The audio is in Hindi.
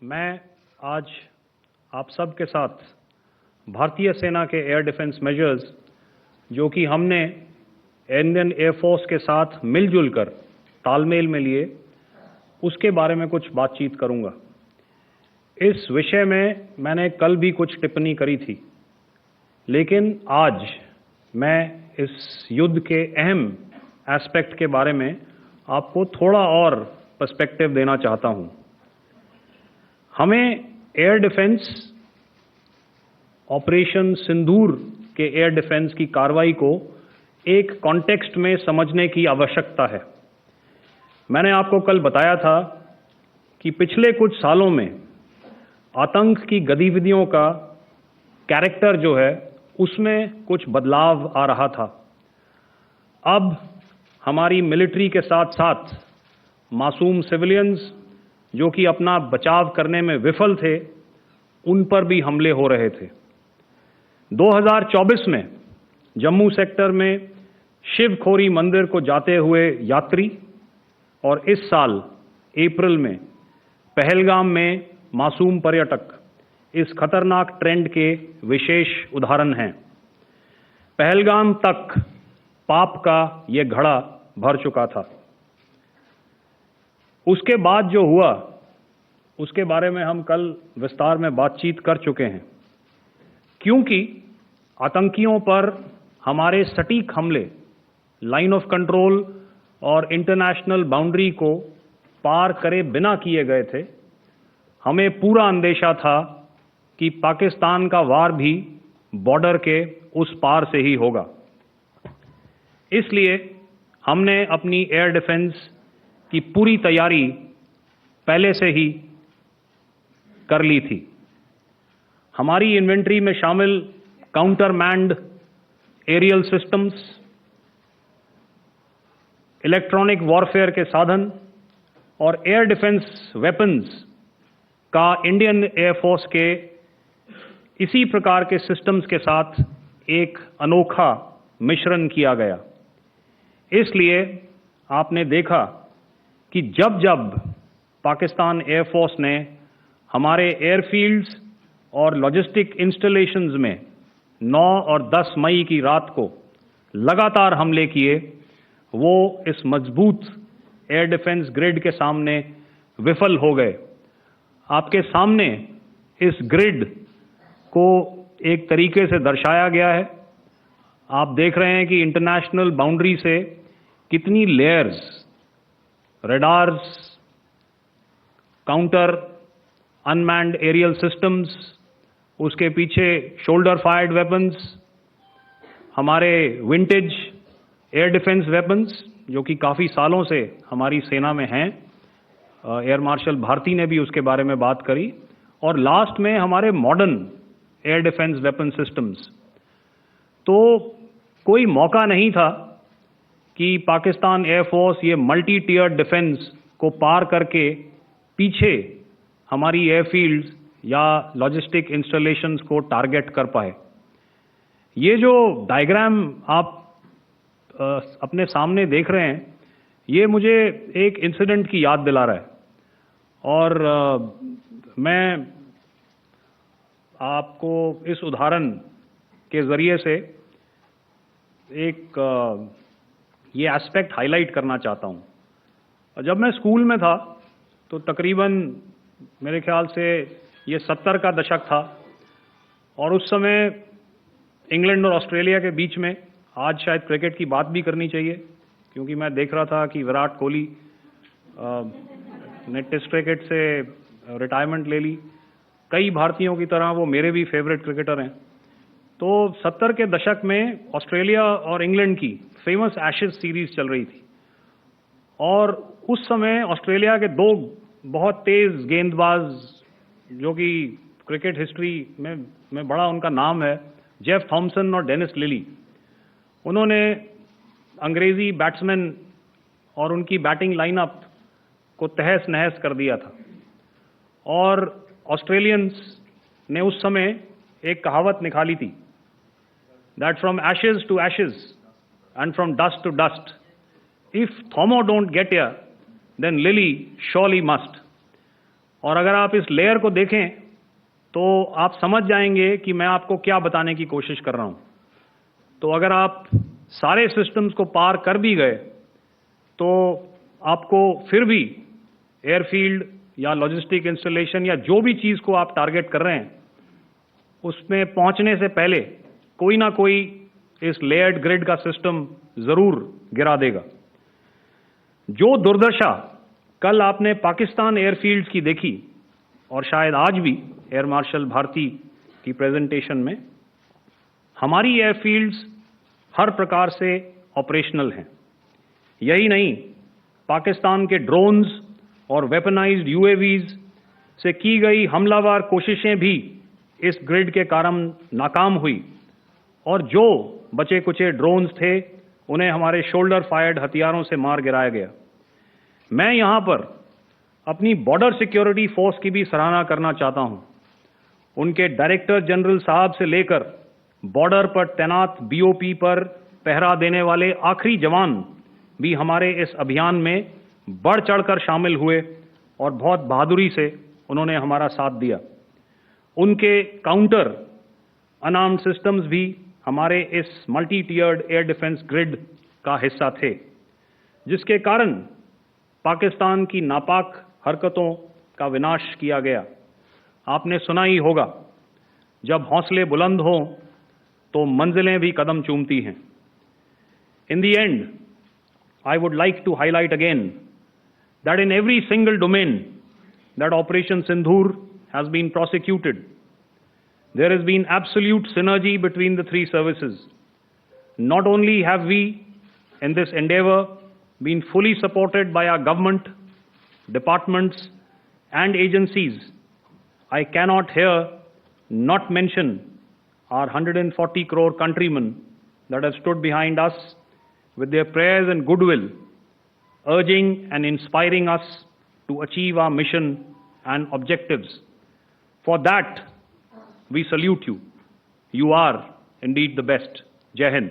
मैं आज आप सब के साथ भारतीय सेना के एयर डिफेंस मेजर्स जो कि हमने इंडियन एयरफोर्स के साथ मिलजुल कर तालमेल में लिए, उसके बारे में कुछ बातचीत करूंगा। इस विषय में मैंने कल भी कुछ टिप्पणी करी थी, लेकिन आज मैं इस युद्ध के अहम एस्पेक्ट के बारे में आपको थोड़ा और पर्सपेक्टिव देना चाहता हूं। हमें एयर डिफेंस ऑपरेशन सिंदूर के एयर डिफेंस की कार्रवाई को एक कॉन्टेक्स्ट में समझने की आवश्यकता है। मैंने आपको कल बताया था कि पिछले कुछ सालों में आतंक की गतिविधियों का कैरेक्टर जो है उसमें कुछ बदलाव आ रहा था। अब हमारी मिलिट्री के साथ साथ मासूम सिविलियंस जो कि अपना बचाव करने में विफल थे, उन पर भी हमले हो रहे थे। 2024 में जम्मू सेक्टर में शिवखोरी मंदिर को जाते हुए यात्री और इस साल अप्रैल में पहलगाम में मासूम पर्यटक इस खतरनाक ट्रेंड के विशेष उदाहरण हैं। पहलगाम तक पाप का यह घड़ा भर चुका था। उसके बाद जो हुआ उसके बारे में हम कल विस्तार में बातचीत कर चुके हैं। क्योंकि आतंकियों पर हमारे सटीक हमले लाइन ऑफ कंट्रोल और इंटरनेशनल बाउंड्री को पार करे बिना किए गए थे, हमें पूरा अंदेशा था कि पाकिस्तान का वार भी बॉर्डर के उस पार से ही होगा। इसलिए हमने अपनी एयर डिफेंस की पूरी तैयारी पहले से ही कर ली थी। हमारी इन्वेंट्री में शामिल counter manned aerial systems, electronic warfare के साधन और एयर डिफेंस वेपन्स का इंडियन एयरफोर्स के इसी प्रकार के सिस्टम्स के साथ एक अनोखा मिश्रण किया गया। इसलिए आपने देखा कि जब जब पाकिस्तान एयरफोर्स ने हमारे एयरफील्ड्स और लॉजिस्टिक इंस्टॉलेशंस में 9 और 10 मई की रात को लगातार हमले किए, वो इस मजबूत एयर डिफेंस ग्रिड के सामने विफल हो गए। आपके सामने इस ग्रिड को एक तरीके से दर्शाया गया है। आप देख रहे हैं कि इंटरनेशनल बाउंड्री से कितनी layers, radars, counter unmanned aerial systems, उसके पीछे शोल्डर फायर्ड वेपन्स, हमारे विंटेज एयर डिफेंस वेपन्स जो कि काफ़ी सालों से हमारी सेना में हैं। एयर मार्शल भारती ने भी उसके बारे में बात करी। और लास्ट में हमारे modern air defence weapon systems. तो कोई मौका नहीं था कि पाकिस्तान एयरफोर्स ये मल्टी टियर डिफेंस को पार करके पीछे हमारी एयरफील्ड्स या लॉजिस्टिक इंस्टॉलेशंस को टारगेट कर पाए। ये जो डायग्राम आप अपने सामने देख रहे हैं, ये मुझे एक इंसिडेंट की याद दिला रहा है। और मैं आपको इस उदाहरण के ज़रिए से एक ये एस्पेक्ट हाईलाइट करना चाहता हूँ। जब मैं स्कूल में था तो तकरीबन मेरे ख्याल से ये 70 का दशक था और उस समय इंग्लैंड और ऑस्ट्रेलिया के बीच में, आज शायद क्रिकेट की बात भी करनी चाहिए क्योंकि मैं देख रहा था कि विराट कोहली ने टेस्ट क्रिकेट से रिटायरमेंट ले ली। कई भारतीयों की तरह वो मेरे भी फेवरेट क्रिकेटर हैं। तो 70 के दशक में ऑस्ट्रेलिया और इंग्लैंड की फेमस एशेज सीरीज चल रही थी और उस समय ऑस्ट्रेलिया के दो बहुत तेज गेंदबाज जो कि क्रिकेट हिस्ट्री में बड़ा उनका नाम है, जेफ थॉमसन और डेनिस लिली, उन्होंने अंग्रेजी बैट्समैन और उनकी बैटिंग लाइनअप को तहस नहस कर दिया था। और ऑस्ट्रेलियंस ने उस समय एक कहावत निकाली थी, that from ashes to ashes and from dust to dust. If Thomo don't get here, then Lily surely must. और अगर आप इस लेयर को देखें तो आप समझ जाएंगे कि मैं आपको क्या बताने की कोशिश कर रहा हूं। तो अगर आप सारे सिस्टम्स को पार कर भी गए तो आपको फिर भी एयरफील्ड या लॉजिस्टिक इंस्टॉलेशन या जो भी चीज़ को आप टारगेट कर रहे हैं उसमें पहुंचने से पहले कोई ना कोई इस लेयर्ड ग्रिड का सिस्टम ज़रूर गिरा देगा। जो दुर्दशा कल आपने पाकिस्तान एयरफील्ड्स की देखी और शायद आज भी एयर मार्शल भारती की प्रेजेंटेशन में, हमारी एयरफील्ड्स हर प्रकार से ऑपरेशनल हैं। यही नहीं, पाकिस्तान के ड्रोन्स और वेपनाइज्ड यूएवीज से की गई हमलावर कोशिशें भी इस ग्रिड के कारण नाकाम हुई और जो बचे कुचे ड्रोन्स थे उन्हें हमारे शोल्डर फायर्ड हथियारों से मार गिराया गया। मैं यहां पर अपनी बॉर्डर सिक्योरिटी फोर्स की भी सराहना करना चाहता हूं। उनके डायरेक्टर जनरल साहब से लेकर बॉर्डर पर तैनात बीओपी पर पहरा देने वाले आखिरी जवान भी हमारे इस अभियान में बढ़ चढ़कर शामिल हुए और बहुत बहादुरी से उन्होंने हमारा साथ दिया। उनके काउंटर अनार्म्ड सिस्टम्स भी हमारे इस मल्टी टियर्ड एयर डिफेंस ग्रिड का हिस्सा थे, जिसके कारण पाकिस्तान की नापाक हरकतों का विनाश किया गया। आपने सुना ही होगा, जब हौसले बुलंद हों तो मंजिलें भी कदम चूमती हैं। In the end, I would like to highlight again that in every single domain that Operation Sindoor has been prosecuted, there has been absolute synergy between the three services. Not only have we, in this endeavor, been fully supported by our government, departments, and agencies, I cannot here not mention our 140 crore countrymen that have stood behind us with their prayers and goodwill, urging and inspiring us to achieve our mission and objectives. For that, we salute you. You are indeed the best. Jai Hind.